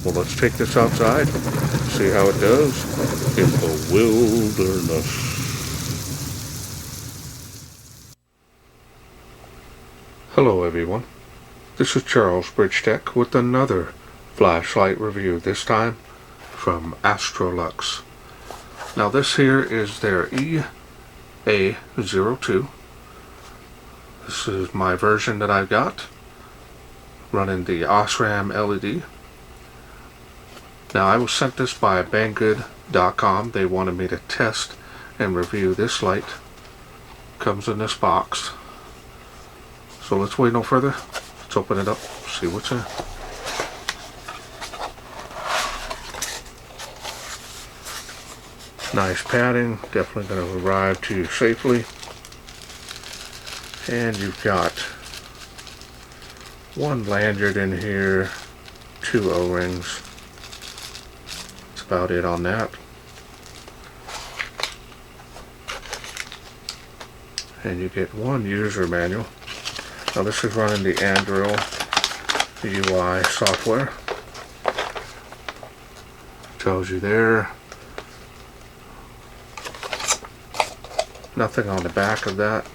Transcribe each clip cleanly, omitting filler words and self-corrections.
Well, let's take this outside, see how it does in the wilderness. Hello everyone, this is Charles BridgTec with another flashlight review, this time from AstroLux. Now this here is their EA02. This is my version that I've got, running the Osram LED. Now I was sent this by Banggood.com. They wanted me to test and review this light. Comes in this box. So let's wait no further. Let's open it up, see what's in. Nice padding, definitely going to arrive to you safely. And you've got one lanyard in here, 2 O-rings. That's about it on that. And you get one user manual. Now this is running the Android UI software. Tells you there. Nothing on the back of that.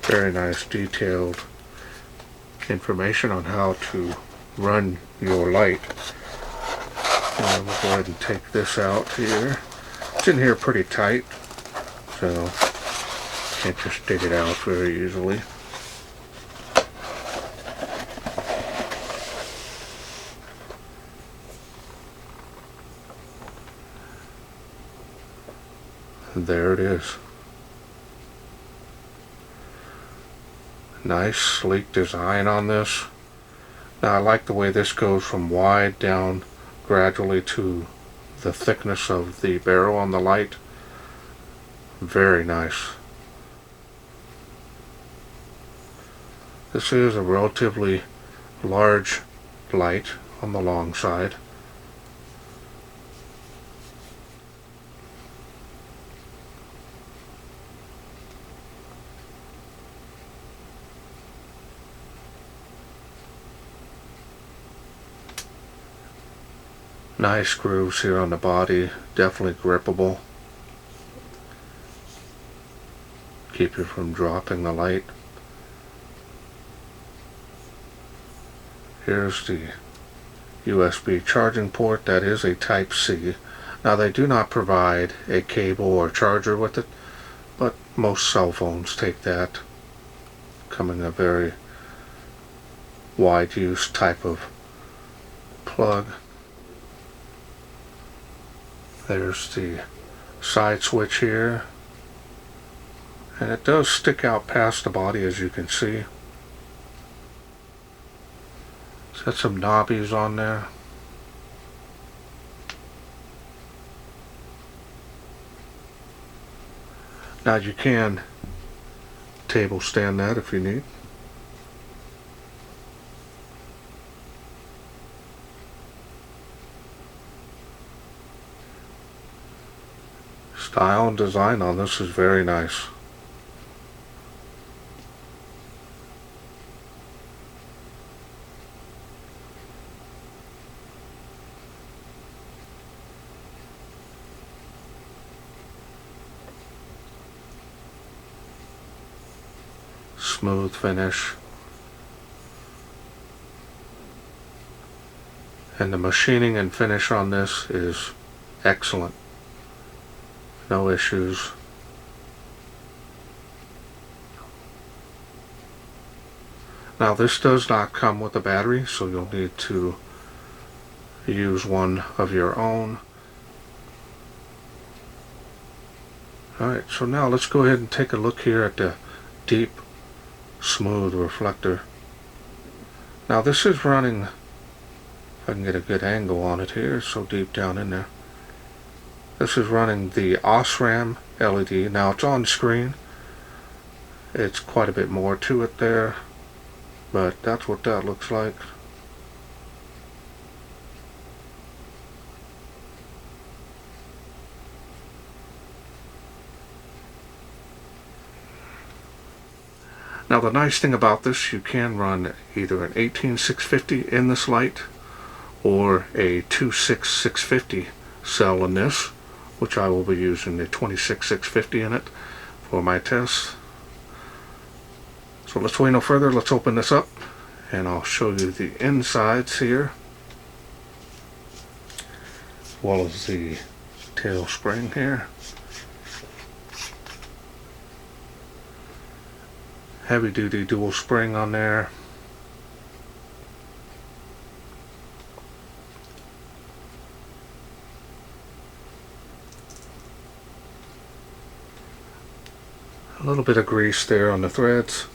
Very nice detailed information on how to run your light. And we'll go ahead and take this out here. It's in here pretty tight, so can't just dig it out very easily. There it is. Nice sleek design on this. Now I like the way this goes from wide down gradually to the thickness of the barrel on the light. Very nice. This is a relatively large light on the long side. Nice grooves here on the body, definitely grippable. Keep you from dropping the light. Here's the USB charging port. That is a Type-C. Now they do not provide a cable or charger with it, but most cell phones take that. Coming a very wide use type of plug. There's the side switch here, and it does stick out past the body, as you can see. It's got some knobbies on there. Now you can table stand that if you need. Style and design on this is very nice. Smooth finish. And the machining and finish on this is excellent. No issues. Now this does not come with a battery, so you'll need to use one of your own. Alright, so now let's go ahead and take a look here at the deep, smooth reflector. Now this is running, if I can get a good angle on it here, it's so deep down in there. This is running the Osram LED. Now it's on screen. It's quite a bit more to it there, but that's what that looks like. Now the nice thing about this, you can run either an 18650 in this light or a 26650 cell in this, which I will be using the 26650 in it for my tests. So let's wait no further, let's open this up and I'll show you the insides here, as well as the tail spring here. Heavy duty dual spring on there. A little bit of grease there on the threads.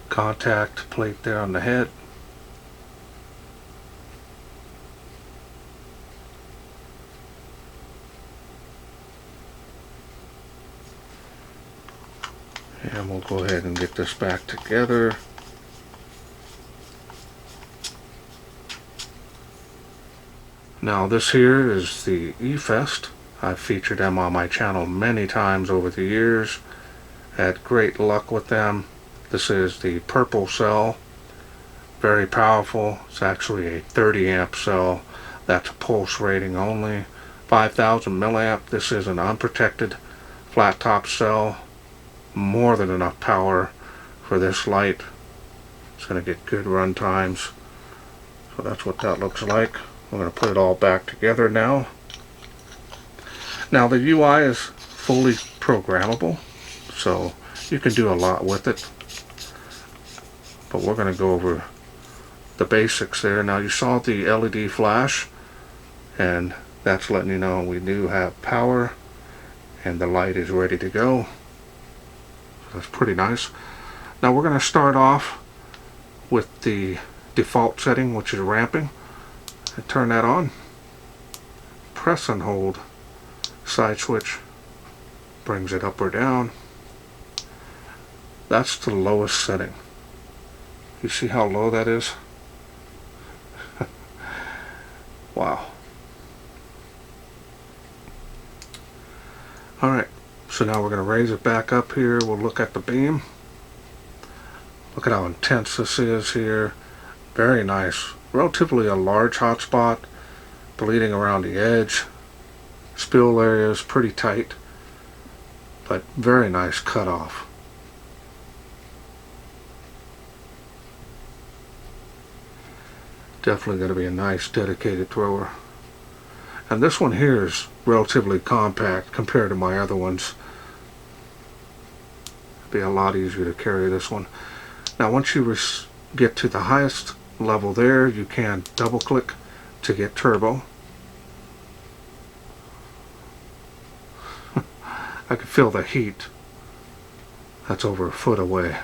Contact plate there on the head. And we'll go ahead and get this back together. Now this here is the E-Fest. I've featured them on my channel many times over the years. Had great luck with them. This is the purple cell. Very powerful. It's actually a 30 amp cell. That's a pulse rating only. 5000 milliamp. This is an unprotected flat top cell. More than enough power for this light. It's going to get good run times. So that's what that looks like. I'm going to put it all back together now. Now the UI is fully programmable, so you can do a lot with it. But we're going to go over the basics there. Now you saw the LED flash, and that's letting you know we do have power and the light is ready to go. That's pretty nice. Now we're going to start off with the default setting, which is ramping. And turn that on. Press and hold side switch, brings it up or down. That's the lowest setting. You see how low that is? Wow. Alright, so now we're going to raise it back up here. We'll look at the beam. Look at how intense this is here. Very nice. Relatively a large hotspot, bleeding around the edge. Spill area is pretty tight, but very nice cutoff. Definitely going to be a nice dedicated thrower. And this one here is relatively compact compared to my other ones. It'll be a lot easier to carry this one. Now once you get to the highest level there, you can double click to get turbo. I can feel the heat. That's over a foot away.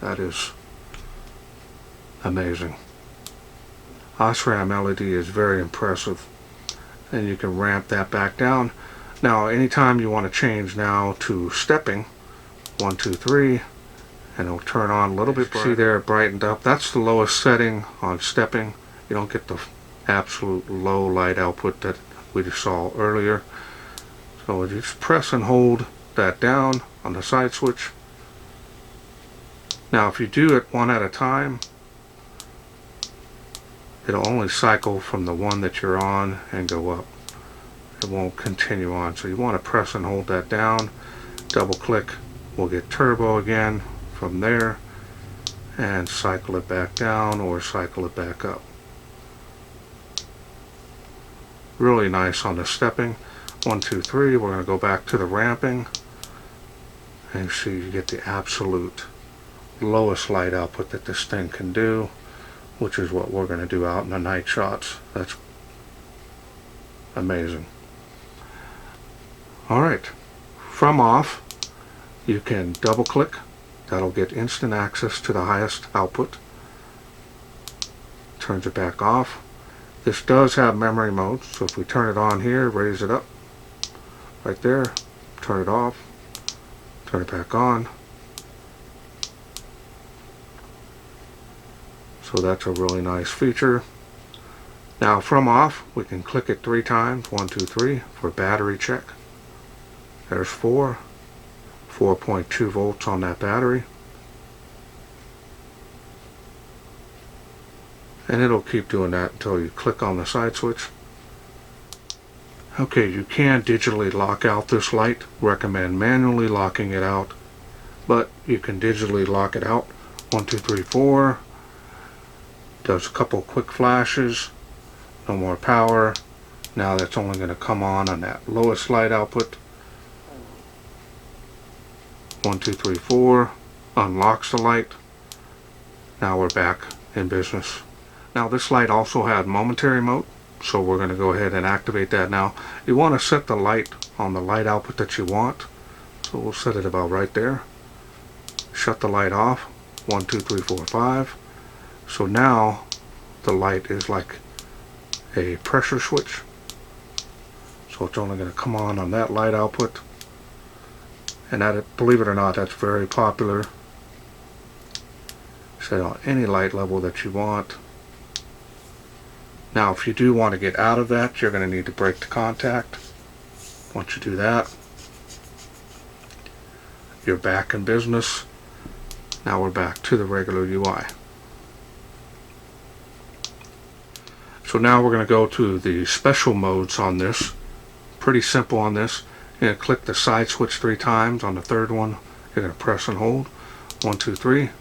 That is amazing. Osram LED is very impressive, and you can ramp that back down. Now anytime you want to change now to stepping, 1 2 3, and it'll turn on a little bit. See there, it brightened up. That's the lowest setting on stepping. You don't get the absolute low light output that we just saw earlier. So you just press and hold that down on the side switch. Now if you do it one at a time, it'll only cycle from the one that you're on and go up. It won't continue on. So you want to press and hold that down. Double click. We'll get turbo again from there and cycle it back down or cycle it back up. Really nice on the stepping. 1 2 3. We're going to go back to the ramping, and see you get the absolute lowest light output that this thing can do, which is what we're going to do out in the night shots. That's amazing. Alright, from off you can double click. That'll get instant access to the highest output. Turns it back off. This does have memory mode, so if we turn it on here, raise it up right there, turn it off, turn it back on. So that's a really nice feature. Now from off, we can click it 3 times, 1, 2, 3, for battery check. There's 4.2 volts on that battery. And it'll keep doing that until you click on the side switch. Okay, you can digitally lock out this light. Recommend manually locking it out, but you can digitally lock it out. 1, 2, 3, 4. Does a couple quick flashes. No more power. Now that's only going to come on that lowest light output. 1, 2, 3, 4. Unlocks the light. Now we're back in business. Now this light also had momentary mode, so we're going to go ahead and activate that now. You want to set the light on the light output that you want, so we'll set it about right there. Shut the light off. 1, 2, 3, 4, 5. So now the light is like a pressure switch, so it's only going to come on that light output. And that, believe it or not, that's very popular. Set on any light level that you want. Now if you do want to get out of that, you're going to need to break the contact. Once you do that, you're back in business. Now we're back to the regular UI. So now we're going to go to the special modes on this. Pretty simple on this. You're going to click the side switch 3 times. On the third one, you're going to press and hold. 1, 2, 3.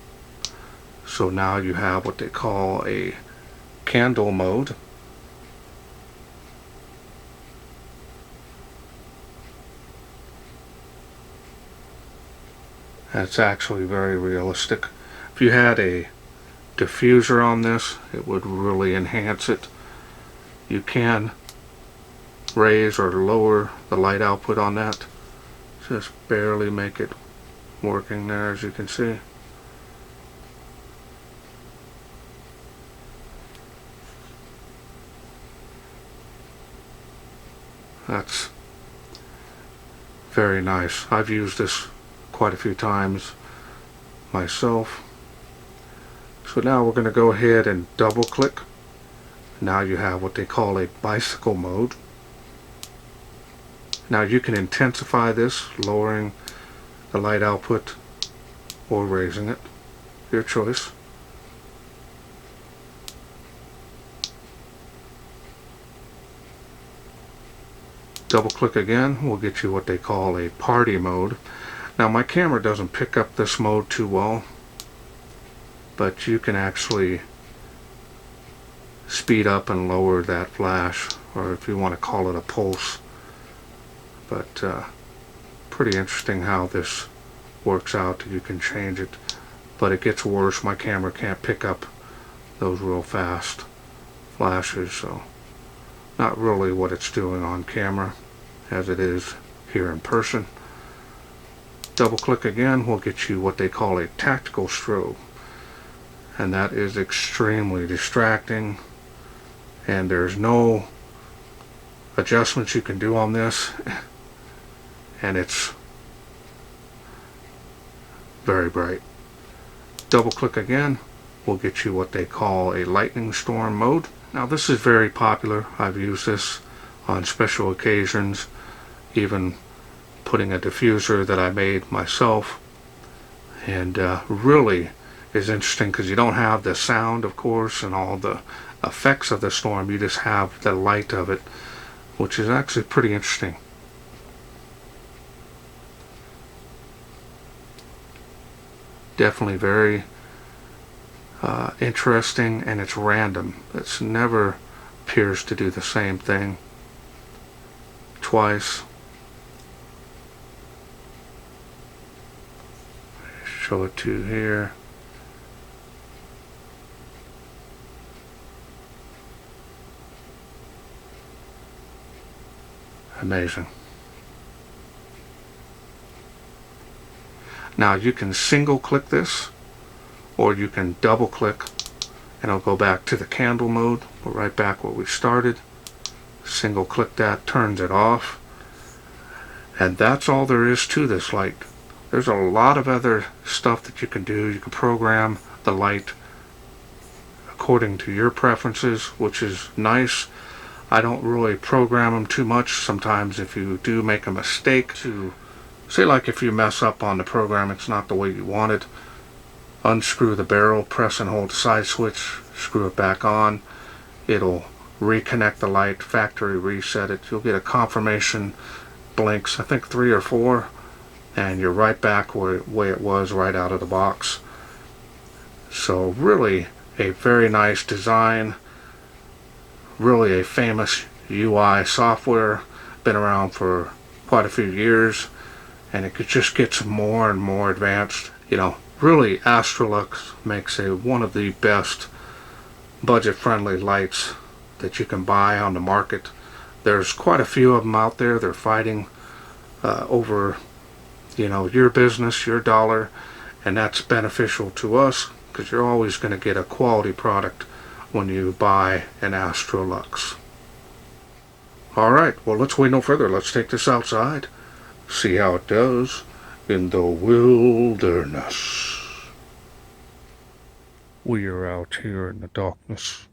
So now you have what they call a candle mode. That's actually very realistic. If you had a diffuser on this, it would really enhance it. You can raise or lower the light output on that. Just barely make it working there, as you can see. That's very nice. I've used this quite a few times myself. So now we're going to go ahead and double click. Now you have what they call a bicycle mode. Now you can intensify this, lowering the light output or raising it. Your choice. Double click again will get you what they call a party mode. Now my camera doesn't pick up this mode too well, but you can actually speed up and lower that flash, or if you want to call it a pulse. But pretty interesting how this works out. You can change it, but it gets worse. My camera can't pick up those real fast flashes, so not really what it's doing on camera as it is here in person. Double click again will get you what they call a tactical strobe, and that is extremely distracting, and there's no adjustments you can do on this, and it's very bright. Double click again will get you what they call a lightning storm mode. Now this is very popular. I've used this on special occasions, even putting a diffuser that I made myself, and really is interesting because you don't have the sound, of course, and all the effects of the storm. You just have the light of it, which is actually pretty interesting. Definitely very interesting, and it's random. It's never appears to do the same thing twice. Show it to you here. Amazing. Now you can single click this, or you can double click, and it'll go back to the candle mode. We're right back where we started. Single click that, turns it off, and that's all there is to this light. There's a lot of other stuff that you can do. You can program the light according according to your preferences, which is nice. I don't really program them too much. Sometimes if you do make a mistake, to say like if you mess up on the program, it's not the way you want it, unscrew the barrel, press and hold the side switch, screw it back on. It'll reconnect the light, factory reset it. You'll get a confirmation blinks, I think 3 or 4, and you're right back where it was right out of the box. So really a very nice design, really a famous UI software, been around for quite a few years, and it just gets more and more advanced. You know, really AstroLux makes one of the best budget-friendly lights that you can buy on the market. There's quite a few of them out there. They're fighting over, you know, your business, your dollar, and that's beneficial to us because you're always going to get a quality product when you buy an AstroLux. Alright, well, let's wait no further. Let's take this outside, see how it does in the wilderness. We are out here in the darkness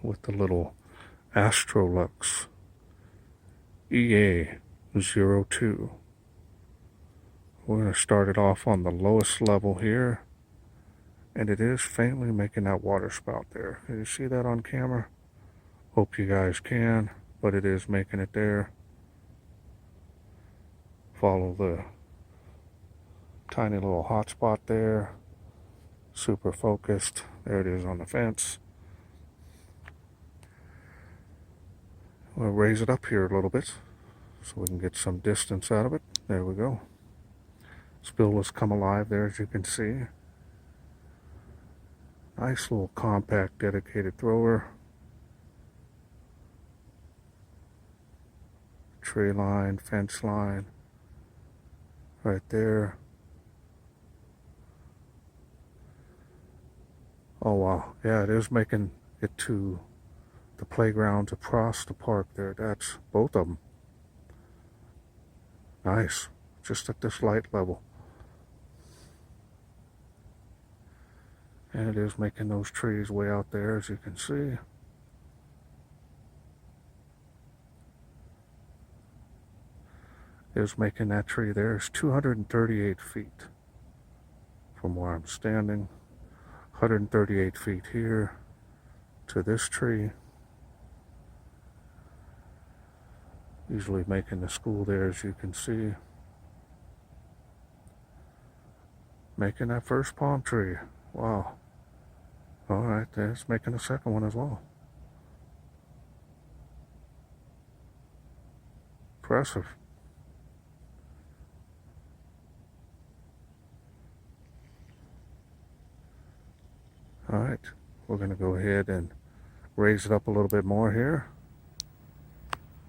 with the little AstroLux EA02. We're going to start it off on the lowest level here, and it is faintly making that water spout there. Can you see that on camera? Hope you guys can, but it is making it there. Follow the tiny little hot spot there. Super focused. There it is on the fence. We'll raise it up here a little bit so we can get some distance out of it. There we go. Spill has come alive there, as you can see. Nice little compact dedicated thrower. Tree line, fence line, right there. Oh wow, yeah, it is making it to the playgrounds across the park there. That's both of them. Nice, just at this light level. And it is making those trees way out there, as you can see. It is making that tree there. It's 238 feet from where I'm standing. 138 feet here to this tree. Usually making the school there, as you can see. Making that first palm tree. Wow. Alright, it's making a second one as well. Impressive. Alright, we're going to go ahead and raise it up a little bit more here.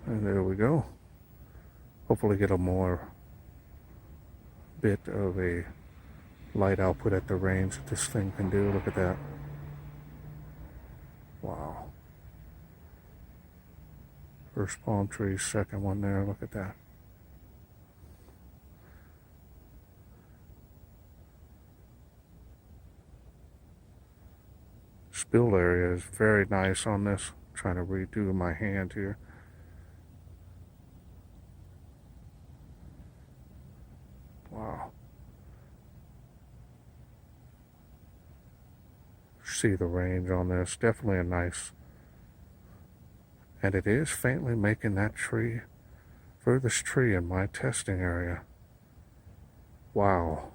And there we go. Hopefully get a more bit of a light output at the range that this thing can do. Look at that. Wow. First palm tree, second one there. Look at that. Spill area is very nice on this. I'm trying to redo my hand here. Wow. See the range on this. Definitely a nice. And it is faintly making that tree, furthest tree in my testing area. Wow.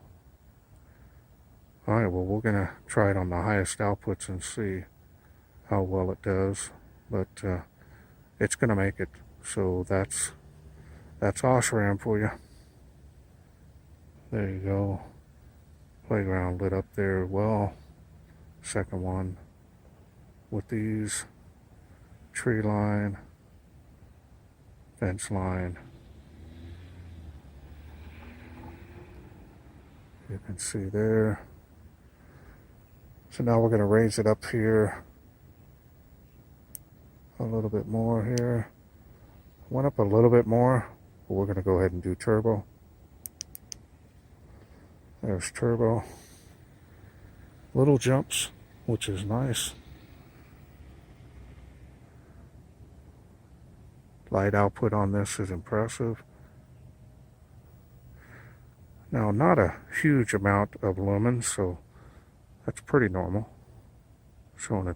Alright, well, we're going to try it on the highest outputs and see how well it does. But it's going to make it. So that's OSRAM for you. There you go. Playground lit up there well. Second one with these. Tree line. Fence line. You can see there. So now we're going to raise it up here a little bit more here. Went up a little bit more, but we're going to go ahead and do turbo. There's turbo. Little jumps, which is nice. Light output on this is impressive. Now, not a huge amount of lumens, so that's pretty normal. Showing the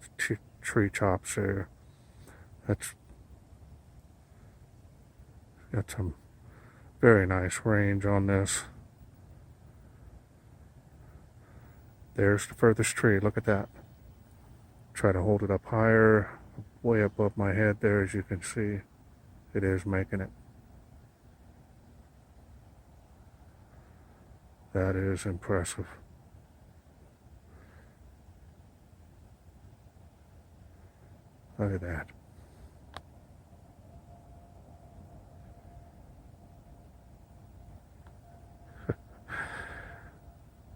tree tops there. That's got some very nice range on this. There's the furthest tree. Look at that. Try to hold it up higher, way above my head there, as you can see. It is making it. That is impressive. Look at that.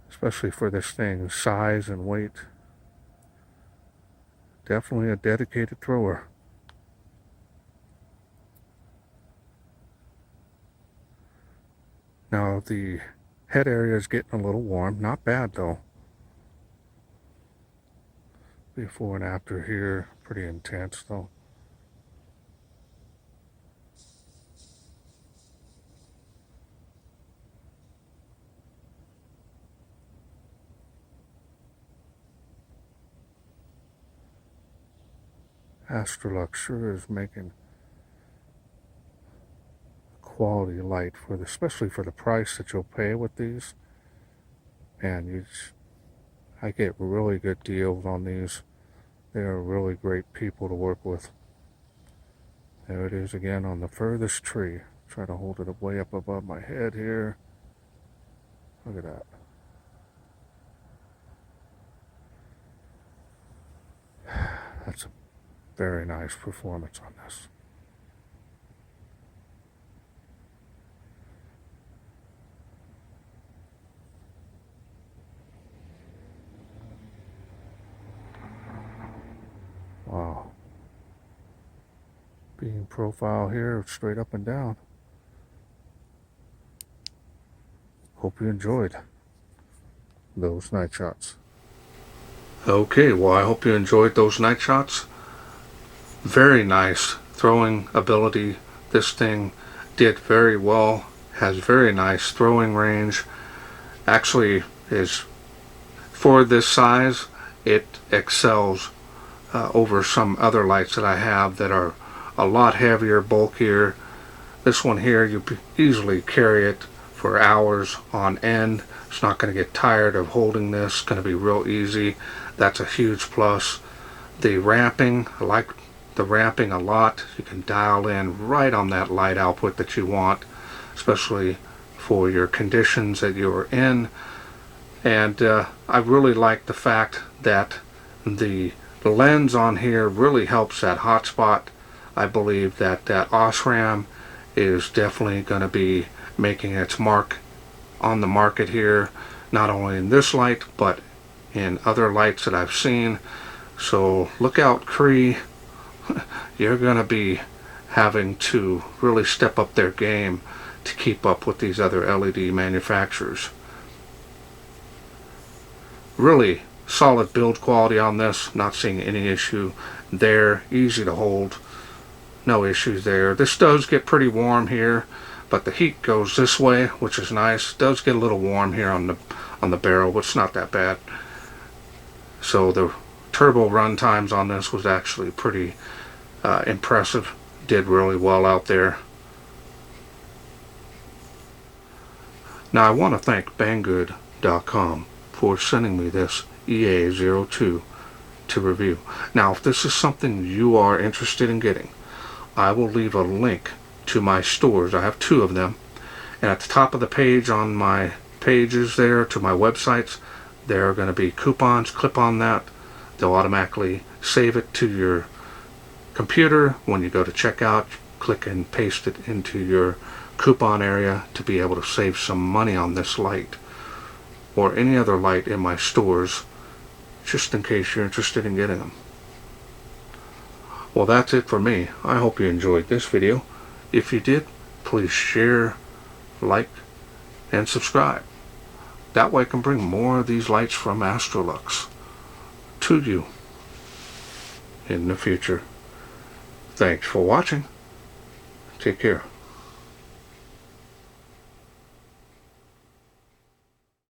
Especially for this thing's size and weight. Definitely a dedicated thrower. Now the head area is getting a little warm. Not bad though. Before and after here, pretty intense though. AstroLux sure is making quality light for the, especially for the price that you'll pay with these. And I get really good deals on these. They are really great people to work with. There it is again on the furthest tree. Try to hold it way up above my head here. Look at that. That's a very nice performance on this. Wow. Beam profile here, straight up and down. Hope you enjoyed those night shots. Okay, well, I hope you enjoyed those night shots. Very nice throwing ability. This thing did very well. Has very nice throwing range. Actually, is for this size, it excels over some other lights that I have that are a lot heavier, bulkier. This one here, you easily carry it for hours on end. It's not going to get tired of holding this. It's going to be real easy. That's a huge plus. The ramping, I like the ramping a lot. You can dial in right on that light output that you want, especially for your conditions that you're in. And I really like the fact that the lens on here really helps that hotspot. I believe that Osram is definitely going to be making its mark on the market here, not only in this light but in other lights that I've seen. So look out, Cree. You're going to be having to really step up their game to keep up with these other LED manufacturers. Really solid build quality on this. Not seeing any issue there. Easy to hold. No issues there. This does get pretty warm here, but the heat goes this way, which is nice. It does get a little warm here on the barrel, but it's not that bad. So the turbo run times on this was actually pretty impressive. Did really well out there. Now I want to thank Banggood.com for sending me this EA02 to review. Now if this is something you are interested in getting, I will leave a link to my stores. I have 2 of them, and at the top of the page on my pages there to my websites, there are going to be coupons. Click on that. They'll automatically save it to your computer. When you go to checkout, click and paste it into your coupon area to be able to save some money on this light or any other light in my stores, just in case you're interested in getting them. Well, that's it for me. I hope you enjoyed this video. If you did, please share, like, and subscribe. That way I can bring more of these lights from AstroLux to you in the future. Thanks for watching. Take care.